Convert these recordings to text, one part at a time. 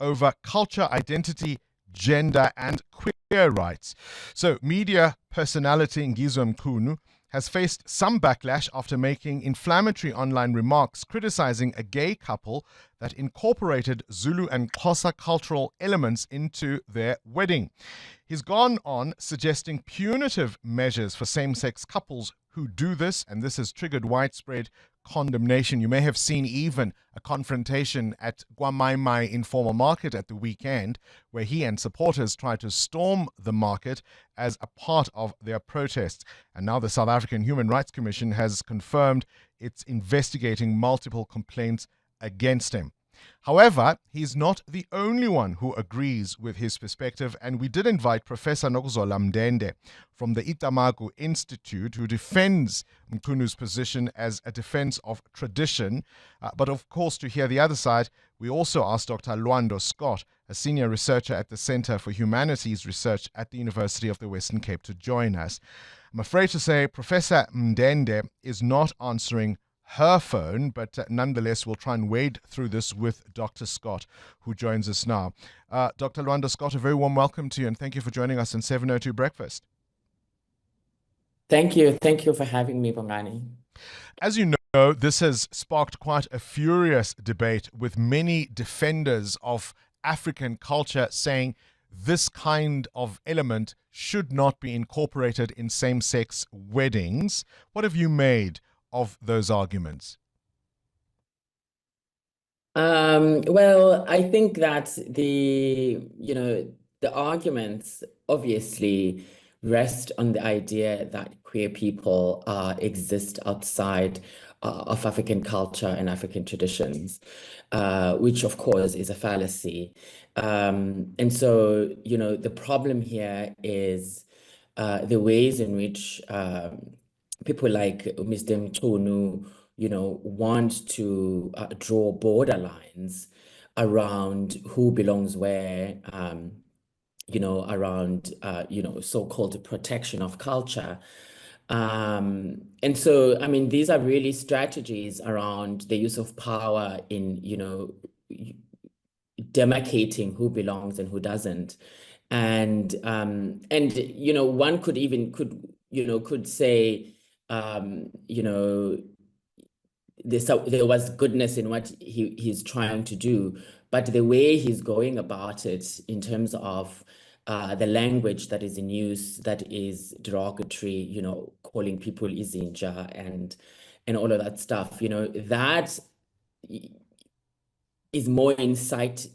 over culture, identity, gender, and queer rights. So, media personality Ngizwe Mchunu has faced some backlash after making inflammatory online remarks criticizing a gay couple that incorporated Zulu and Xhosa cultural elements into their wedding. He's gone on suggesting punitive measures for same-sex couples who do this, and this has triggered widespread condemnation. You may have seen even a confrontation at Guamaimai Informal Market at the weekend, where he and supporters tried to storm the market as a part of their protests. And now the South African Human Rights Commission has confirmed it's investigating multiple complaints against him. However, he's not the only one who agrees with his perspective, and we did invite Professor Nokuzola Mndende from the Itamagu Institute, who defends Mchunu's position as a defense of tradition. But of course, to hear the other side, we also asked Dr. Lwando Scott, a senior researcher at the Center for Humanities Research at the University of the Western Cape, to join us. I'm afraid to say Professor Mndende is not answering her phone, but nonetheless, we'll try and wade through this with Dr. Scott, who joins us now. Dr. Lwando Scott, a very warm welcome to you, and thank you for joining us on 702 Breakfast. Thank you. Thank you for having me, Bongani. As you know, this has sparked quite a furious debate with many defenders of African culture saying this kind of element should not be incorporated in same-sex weddings. What have you made of those arguments? Well, I think that the arguments obviously rest on the idea that queer people exist outside of African culture and African traditions, which of course is a fallacy. And so, the problem here is the ways in which people like Mr. Mchunu, want to draw borderlines around who belongs where, around, so-called protection of culture. And so, I mean, these are really strategies around the use of power in, demarcating who belongs and who doesn't. And one could say, there was goodness in what he's trying to do, but the way he's going about it in terms of the language that is in use, that is derogatory, calling people izinja and all of that stuff, that is more incites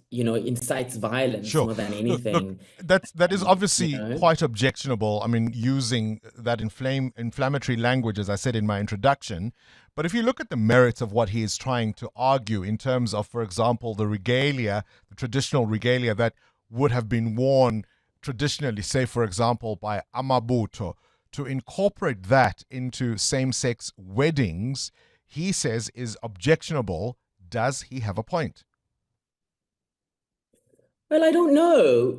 violence. Sure. More than anything. Look, that is obviously quite objectionable. I mean, using that inflammatory language, as I said in my introduction. But if you look at the merits of what he is trying to argue in terms of, for example, the regalia, the traditional regalia that would have been worn traditionally, say, for example, by Amabuto, to incorporate that into same-sex weddings, he says is objectionable. Does he have a point? Well, I don't know.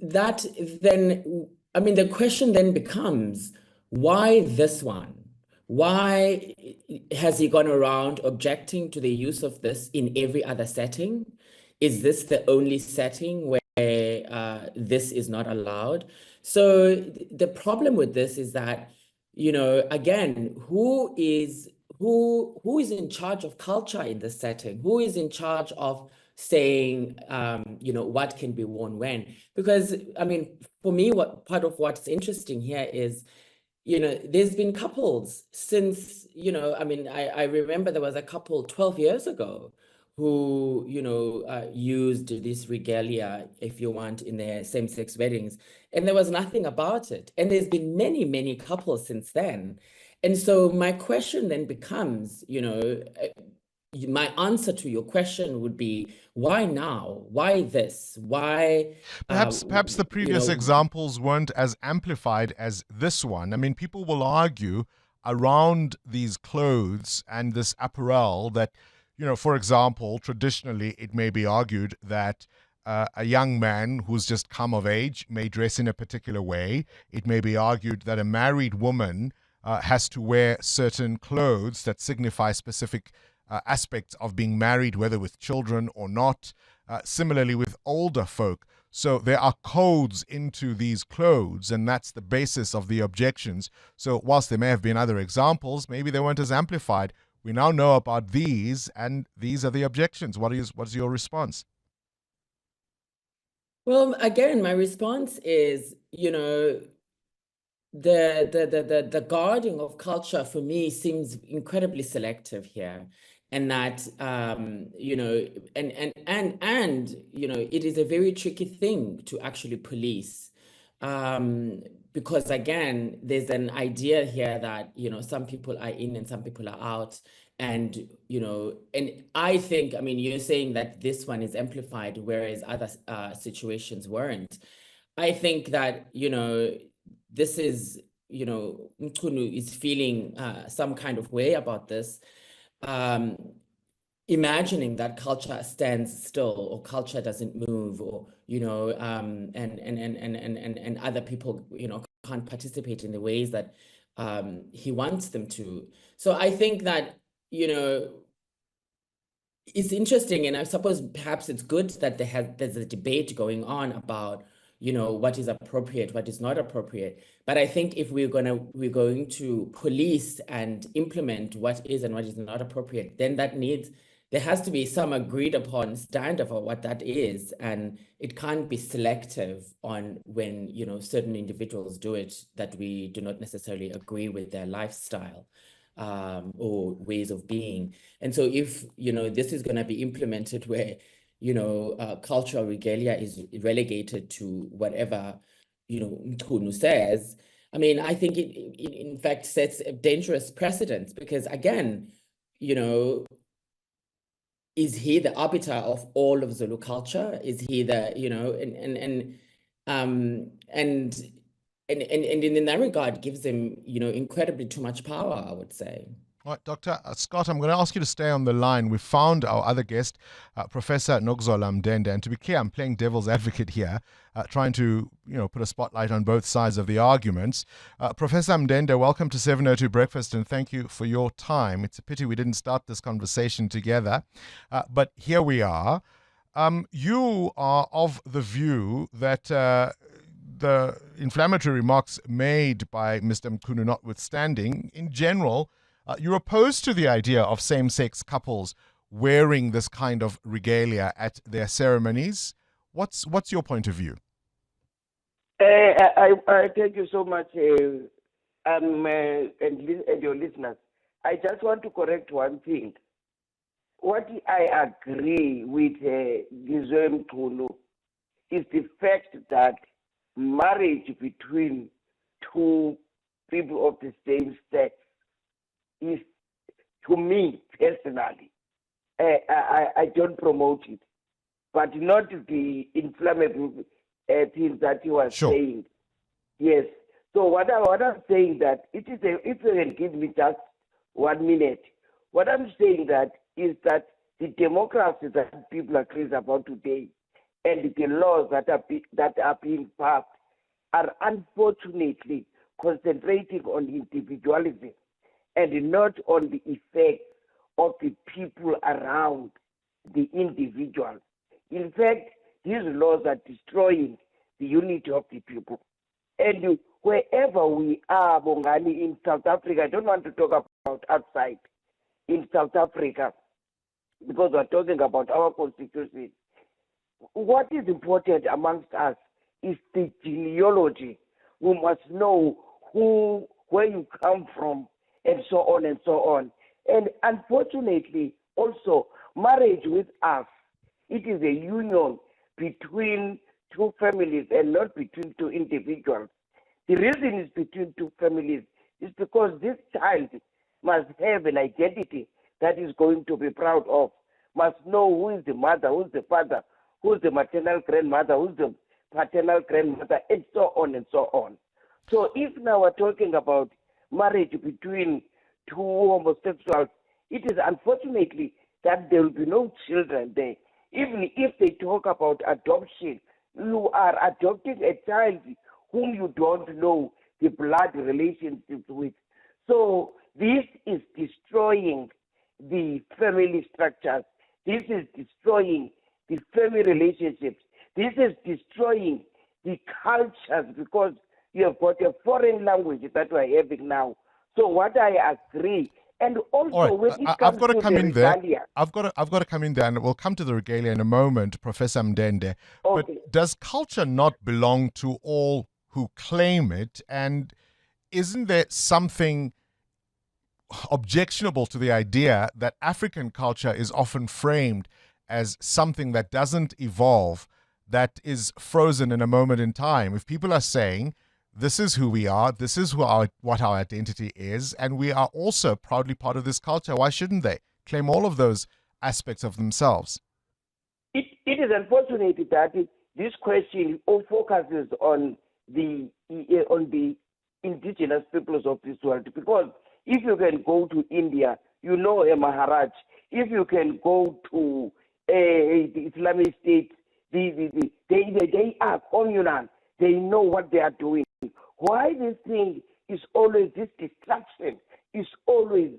That then, I mean, the question then becomes, why this one? Why has he gone around objecting to the use of this in every other setting? Is this the only setting where this is not allowed? So the problem with this is that, again, who is in charge of culture in this setting? Who is in charge of saying, what can be worn when? Because, I mean, for me, part of what's interesting here is, there's been couples since, I remember there was a couple 12 years ago who, used this regalia, if you want, in their same-sex weddings, and there was nothing about it. And there's been many, many couples since then. And so my question then becomes, my answer to your question would be, why now? Why this? Why? Perhaps the previous examples weren't as amplified as this one. I mean, people will argue around these clothes and this apparel that, for example, traditionally, it may be argued that a young man who's just come of age may dress in a particular way. It may be argued that a married woman has to wear certain clothes that signify specific aspects of being married, whether with children or not. Similarly with older folk. So there are codes into these clothes, and that's the basis of the objections. So whilst there may have been other examples, maybe they weren't as amplified. We now know about these, and these are the objections. What's your response? Well, again, my response is, the guarding of culture for me seems incredibly selective here, and that it is a very tricky thing to actually police, because again, there's an idea here that some people are in and some people are out, and and I think, I mean, you're saying that this one is amplified, whereas other situations weren't. I think that this is, Mchunu is feeling some kind of way about this, um, imagining that culture stands still or culture doesn't move, or and other people can't participate in the ways that he wants them to. So I think that it's interesting, and I suppose perhaps it's good that there's a debate going on about what is appropriate, what is not appropriate. But I think if we're going to police and implement what is and what is not appropriate, then there has to be some agreed upon standard for what that is, and it can't be selective on when certain individuals do it that we do not necessarily agree with their lifestyle or ways of being. And so if this is going to be implemented where cultural regalia is relegated to whatever Mchunu says, I mean, I think it in fact sets a dangerous precedent, because again, is he the arbiter of all of Zulu culture? Is he the and in that regard gives him incredibly too much power, I would say. All right, Dr. Scott, I'm going to ask you to stay on the line. We found our other guest, Professor Nokuzola Mndende. And to be clear, I'm playing devil's advocate here, trying to put a spotlight on both sides of the arguments. Professor Mndende, welcome to 702 Breakfast, and thank you for your time. It's a pity we didn't start this conversation together, but here we are. You are of the view that the inflammatory remarks made by Mr. Mchunu notwithstanding, in general, you're opposed to the idea of same-sex couples wearing this kind of regalia at their ceremonies. What's your point of view? I thank you so much, and your listeners. I just want to correct one thing. What I agree with Ngizwe Mchunu is the fact that marriage between two people of the same sex is, to me personally, I don't promote it, but not the inflammable things that you are saying. Yes. So what I'm saying that it is if you can give me just 1 minute, what I'm saying that is that the democracy that people are crazy about today and the laws that are being passed are unfortunately concentrating on individualism and not on the effects of the people around the individual. In fact, these laws are destroying the unity of the people. And wherever we are, Bongani, in South Africa, I don't want to talk about outside, in South Africa, because we're talking about our constitution. What is important amongst us is the genealogy. We must know where you come from, and so on and so on. And unfortunately, also, marriage with us, it is a union between two families and not between two individuals. The reason it's between two families is because this child must have an identity that is going to be proud of, must know who is the mother, who is the father, who is the maternal grandmother, who is the paternal grandmother, and so on and so on. So if now we're talking about marriage between two homosexuals, it is unfortunately that there will be no children there. Even if they talk about adoption, you are adopting a child whom you don't know the blood relationship with. So this is destroying the family structures. This is destroying the family relationships. This is destroying the cultures because you have got a foreign language that we are having now. So what I agree, and also All right, when it I've comes got to to come the in there. regalia, I've got to come in there, and we'll come to the regalia in a moment, Professor Mndende. But okay. does culture not belong to all who claim it? And isn't there something objectionable to the idea that African culture is often framed as something that doesn't evolve, that is frozen in a moment in time? If people are saying, this is who we are, this is what our identity is, and we are also proudly part of this culture, why shouldn't they claim all of those aspects of themselves? It is unfortunate that this question all focuses on the indigenous peoples of this world, because if you can go to India, you know a Maharaj. If you can go to the Islamic State, they are communal. They know what they are doing. Why this thing is always, this distraction is always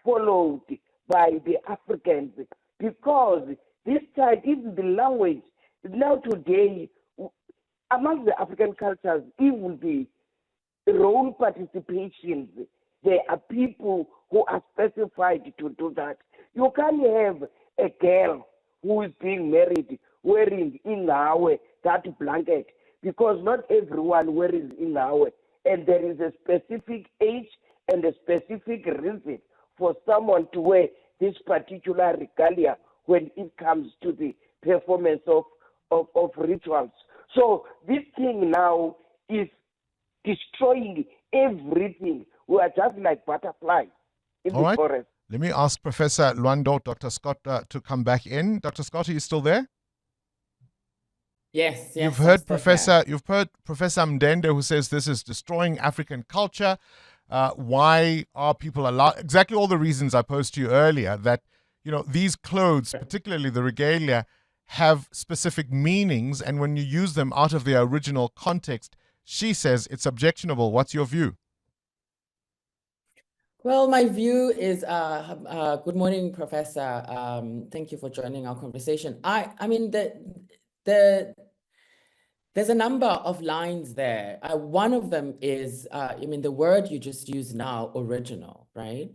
followed by the Africans? Because this side is the language. Now today, among the African cultures, even the role participations, there are people who are specified to do that. You can't have a girl who is being married wearing ingawe, that blanket, because not everyone wears ingawe. And there is a specific age and a specific reason for someone to wear this particular regalia when it comes to the performance of rituals. So this thing now is destroying everything. We are just like butterflies in All the right. forest. Let me ask Professor Lwando, Dr. Scott, to come back in. Dr. Scott, are you still there? Yes, You've I'm heard still here. Professor Mndende, who says this is destroying African culture. Why are people allowed? Exactly all the reasons I posed to you earlier, that these clothes, particularly the regalia, have specific meanings, and when you use them out of their original context, she says it's objectionable. What's your view? Well, my view is, good morning, Professor. Thank you for joining our conversation. I mean, there's a number of lines there. One of them is, the word you just used now, original, right?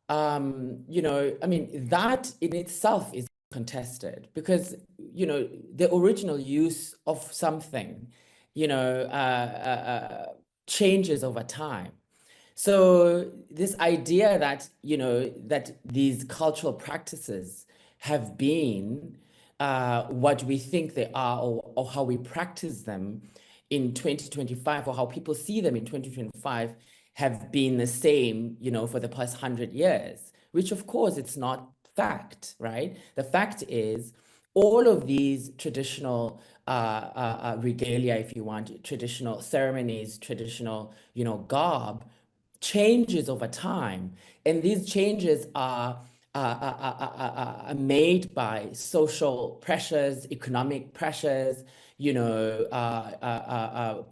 I mean, that in itself is contested because, the original use of something, changes over time. So this idea that, that these cultural practices have been what we think they are, or how we practice them in 2025, or how people see them in 2025, have been the same, for the past 100 years, which of course it's not fact, right? The fact is all of these traditional regalia, if you want, traditional ceremonies, traditional, garb, changes over time. And these changes are made by social pressures, economic pressures,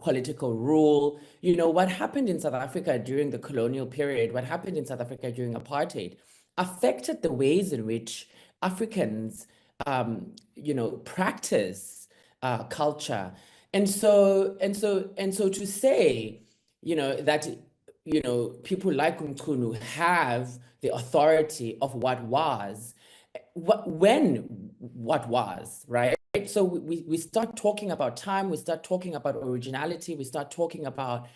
political rule. What happened in South Africa during the colonial period, what happened in South Africa during apartheid, affected the ways in which Africans, practice culture. And so to say, that, people like Mchunu have the authority of what was, what was, right? So we start talking about time, we start talking about originality, we start talking about,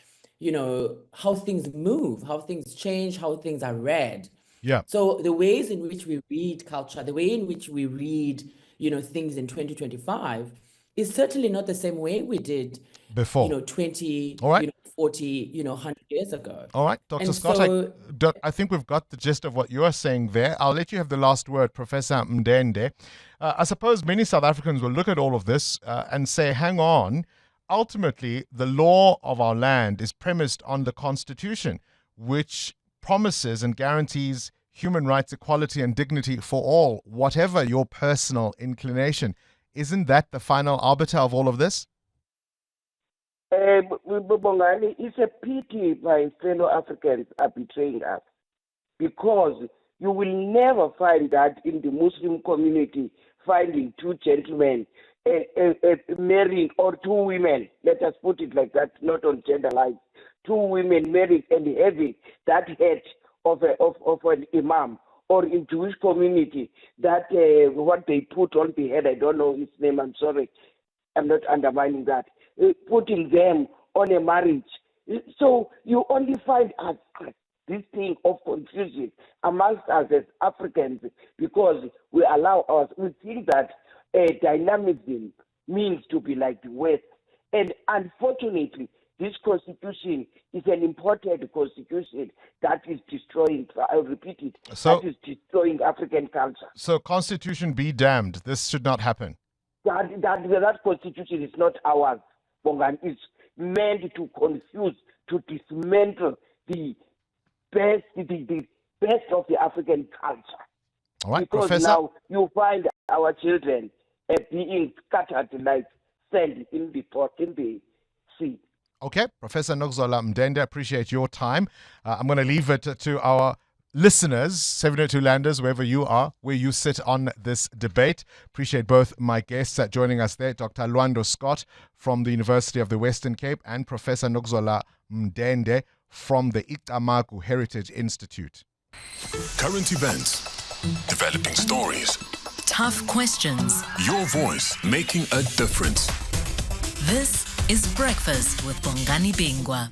how things move, how things change, how things are read. Yeah. So the ways in which we read culture, the way in which we read, things in 2025 is certainly not the same way we did Before. 20, All right. 40, 100 years ago. All right, Dr. And Scott, so, I think we've got the gist of what you are saying there. I'll let you have the last word, Professor Mndende. I suppose many South Africans will look at all of this and say, hang on, ultimately, the law of our land is premised on the Constitution, which promises and guarantees human rights, equality, and dignity for all, whatever your personal inclination. Isn't that the final arbiter of all of this? Bongani, it's a pity my fellow Africans are betraying us, because you will never find that in the Muslim community finding two gentlemen marrying, or two women, let us put it like that, not on gender lines, two women married and having that head of an imam, or in Jewish community, that what they put on the head, I don't know his name, I'm sorry, I'm not undermining that, putting them on a marriage. So you only find us this thing of confusion amongst us as Africans, because we think that dynamism means to be like the West. And unfortunately, this constitution is an imported constitution that is destroying, I'll repeat it, that is destroying African culture. So constitution be damned. This should not happen. That constitution is not ours, Bongani. It's meant to confuse, to dismantle the best of the African culture. All right, because Professor. Now you find our children being scattered like sand in the sea. Okay, Professor Nokuzola Mndende, appreciate your time. I'm going to leave it to our listeners, 702 Landers, wherever you are, where you sit on this debate. Appreciate both my guests joining us there, Dr. Lwando Scott from the University of the Western Cape and Professor Nokuzola Mndende from the Icamagu Heritage Institute. Current events, developing stories, tough questions. Your voice making a difference. This is Breakfast with Bongani Bingwa.